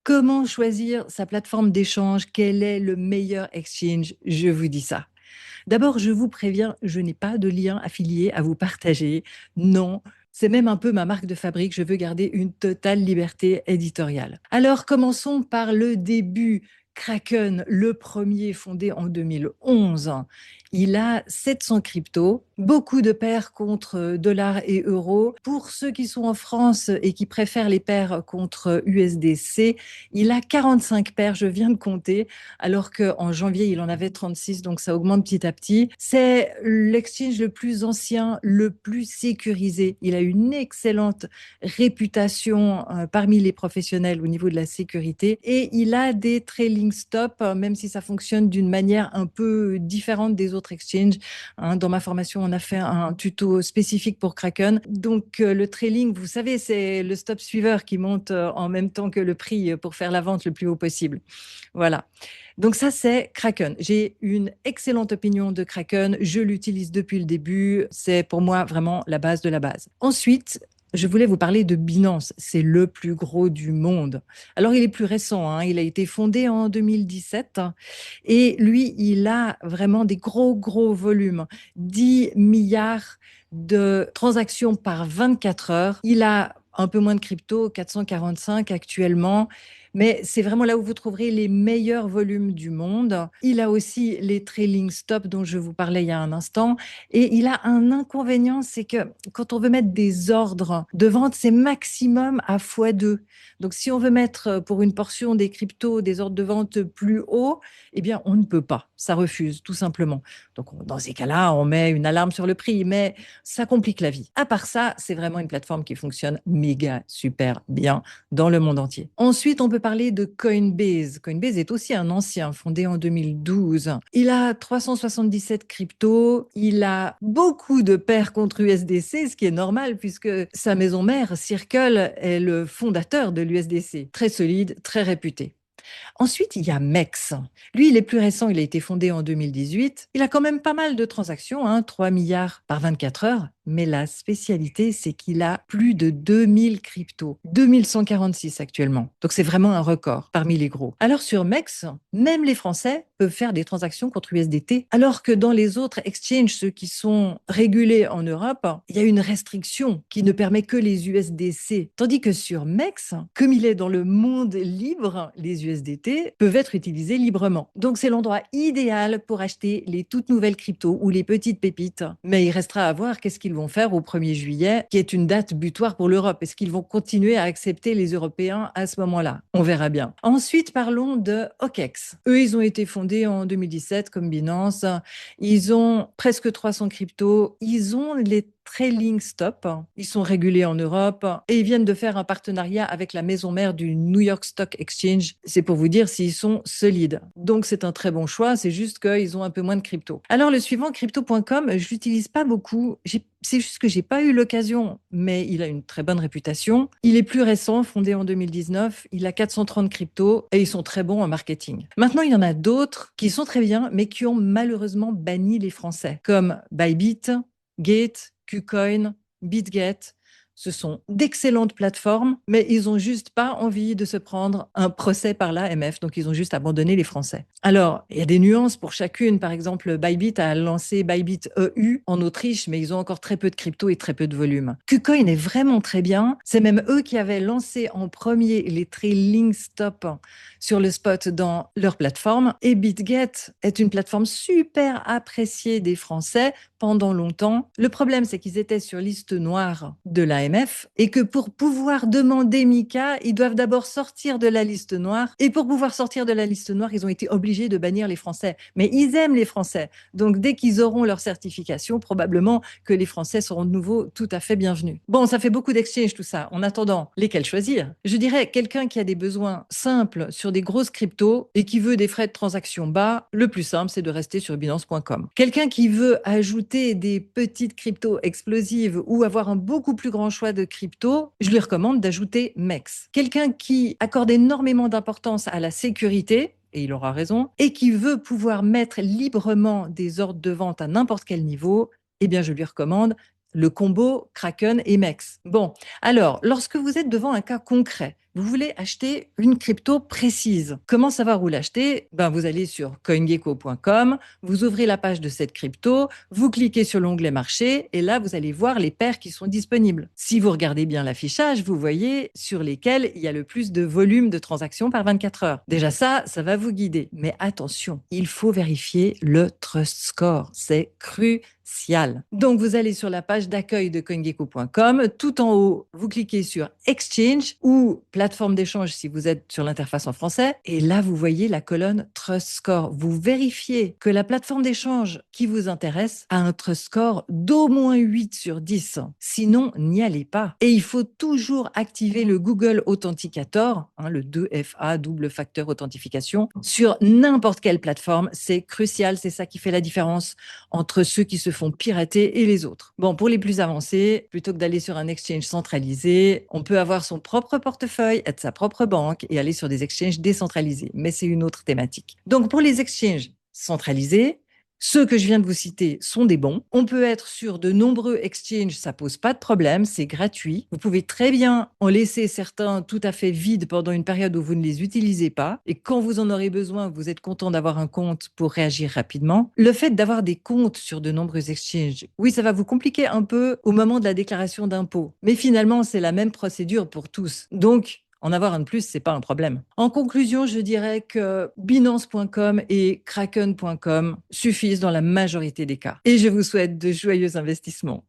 Comment choisir sa plateforme d'échange? Quel est le meilleur exchange? Je vous dis ça. D'abord, je vous préviens, je n'ai pas de lien affilié à vous partager. Non, c'est même un peu ma marque de fabrique. Je veux garder une totale liberté éditoriale. Alors, commençons par le début. Kraken, le premier fondé en 2011, il a 700 cryptos, beaucoup de paires contre dollars et euros. Pour ceux qui sont en France et qui préfèrent les paires contre USDC, il a 45 paires, je viens de compter, alors qu'en janvier, il en avait 36, donc ça augmente petit à petit. C'est l'exchange le plus ancien, le plus sécurisé. Il a une excellente réputation parmi les professionnels au niveau de la sécurité et il a des trailing stops, même si ça fonctionne d'une manière un peu différente des autres exchanges. Dans ma formation, on a fait un tuto spécifique pour Kraken. Donc, le trailing, vous savez, c'est le stop suiveur qui monte en même temps que le prix pour faire la vente le plus haut possible. Voilà. Donc ça, c'est Kraken. J'ai une excellente opinion de Kraken. Je l'utilise depuis le début. C'est pour moi vraiment la base de la base. Ensuite, je voulais vous parler de Binance. C'est le plus gros du monde. Alors, il est plus récent, hein. Il a été fondé en 2017 et lui, il a vraiment des gros volumes. 10 milliards de transactions par 24 heures. Il a un peu moins de crypto, 445 actuellement. Mais c'est vraiment là où vous trouverez les meilleurs volumes du monde. Il a aussi les trailing stops dont je vous parlais il y a un instant. Et il a un inconvénient, c'est que quand on veut mettre des ordres de vente, c'est maximum à x2. Donc, si on veut mettre pour une portion des cryptos des ordres de vente plus hauts, eh bien, on ne peut pas. Ça refuse, tout simplement. Donc, dans ces cas-là, on met une alarme sur le prix, mais ça complique la vie. À part ça, c'est vraiment une plateforme qui fonctionne méga super bien dans le monde entier. Ensuite, on peut parler de Coinbase. Coinbase est aussi un ancien, fondé en 2012. Il a 377 cryptos, il a beaucoup de paires contre USDC, ce qui est normal puisque sa maison mère, Circle, est le fondateur de l'USDC. Très solide, très réputé. Ensuite, il y a MEX. Lui, il est plus récent, il a été fondé en 2018. Il a quand même pas mal de transactions, 3 milliards par 24 heures. Mais la spécialité, c'est qu'il a plus de 2000 cryptos, 2146 actuellement. Donc c'est vraiment un record parmi les gros. Alors sur MEX, même les Français peuvent faire des transactions contre USDT, alors que dans les autres exchanges, ceux qui sont régulés en Europe, il y a une restriction qui ne permet que les USDC. Tandis que sur MEX, comme il est dans le monde libre, les USDT peuvent être utilisés librement. Donc c'est l'endroit idéal pour acheter les toutes nouvelles cryptos ou les petites pépites. Mais il restera à voir qu'est-ce qu'ils vont faire au 1er juillet, qui est une date butoir pour l'Europe. Est-ce qu'ils vont continuer à accepter les Européens à ce moment-là? On verra bien. Ensuite, parlons de OKEx. Eux, ils ont été fondés en 2017 comme Binance. Ils ont presque 300 cryptos. Ils ont les trailing stop. Ils sont régulés en Europe et ils viennent de faire un partenariat avec la maison mère du New York Stock Exchange. C'est pour vous dire s'ils sont solides. Donc, c'est un très bon choix. C'est juste qu'ils ont un peu moins de crypto. Alors, le suivant, crypto.com, je l'utilise pas beaucoup. C'est juste que j'ai pas eu l'occasion, mais il a une très bonne réputation. Il est plus récent, fondé en 2019. Il a 430 cryptos et ils sont très bons en marketing. Maintenant, il y en a d'autres qui sont très bien, mais qui ont malheureusement banni les Français, comme Bybit, Gate, KuCoin, BitGet. Ce sont d'excellentes plateformes, mais ils ont juste pas envie de se prendre un procès par l'AMF, donc ils ont juste abandonné les Français. Alors, il y a des nuances pour chacune. Par exemple, Bybit a lancé Bybit EU en Autriche, mais ils ont encore très peu de crypto et très peu de volume. KuCoin est vraiment très bien. C'est même eux qui avaient lancé en premier les trailing stop sur le spot dans leur plateforme. Et BitGet est une plateforme super appréciée des Français pendant longtemps. Le problème, c'est qu'ils étaient sur liste noire de l'AMF et que pour pouvoir demander MiCA, ils doivent d'abord sortir de la liste noire. Et pour pouvoir sortir de la liste noire, ils ont été obligés de bannir les Français. Mais ils aiment les Français. Donc, dès qu'ils auront leur certification, probablement que les Français seront de nouveau tout à fait bienvenus. Bon, ça fait beaucoup d'exchanges tout ça. En attendant, lesquels choisir? Je dirais quelqu'un qui a des besoins simples sur des grosses cryptos et qui veut des frais de transaction bas, le plus simple, c'est de rester sur Binance.com. Quelqu'un qui veut ajouter des petites cryptos explosives ou avoir un beaucoup plus grand choix de cryptos, je lui recommande d'ajouter MEX. Quelqu'un qui accorde énormément d'importance à la sécurité, et il aura raison, et qui veut pouvoir mettre librement des ordres de vente à n'importe quel niveau, eh bien, je lui recommande le combo Kraken et MEX. Bon, alors, lorsque vous êtes devant un cas concret, vous voulez acheter une crypto précise. Comment savoir où l'acheter? Vous allez sur coingecko.com, vous ouvrez la page de cette crypto, vous cliquez sur l'onglet marché et là, vous allez voir les paires qui sont disponibles. Si vous regardez bien l'affichage, vous voyez sur lesquelles il y a le plus de volume de transactions par 24 heures. Déjà ça va vous guider. Mais attention, il faut vérifier le Trust Score. C'est crucial. Donc, vous allez sur la page d'accueil de coingecko.com. Tout en haut, vous cliquez sur Exchange ou plateforme d'échange si vous êtes sur l'interface en français. Et là, vous voyez la colonne Trust Score. Vous vérifiez que la plateforme d'échange qui vous intéresse a un Trust Score d'au moins 8 sur 10. Sinon, n'y allez pas. Et il faut toujours activer le Google Authenticator, le 2FA, double facteur authentification, sur n'importe quelle plateforme. C'est crucial, c'est ça qui fait la différence entre ceux qui se font pirater et les autres. Bon, pour les plus avancés, plutôt que d'aller sur un exchange centralisé, on peut avoir son propre portefeuille, être sa propre banque et aller sur des exchanges décentralisés. Mais c'est une autre thématique. Donc, pour les exchanges centralisés, ceux que je viens de vous citer sont des bons. On peut être sur de nombreux exchanges, ça pose pas de problème, c'est gratuit. Vous pouvez très bien en laisser certains tout à fait vides pendant une période où vous ne les utilisez pas. Et quand vous en aurez besoin, vous êtes content d'avoir un compte pour réagir rapidement. Le fait d'avoir des comptes sur de nombreux exchanges, oui, ça va vous compliquer un peu au moment de la déclaration d'impôt. Mais finalement, c'est la même procédure pour tous. Donc, en avoir un de plus, c'est pas un problème. En conclusion, je dirais que Binance.com et Kraken.com suffisent dans la majorité des cas. Et je vous souhaite de joyeux investissements.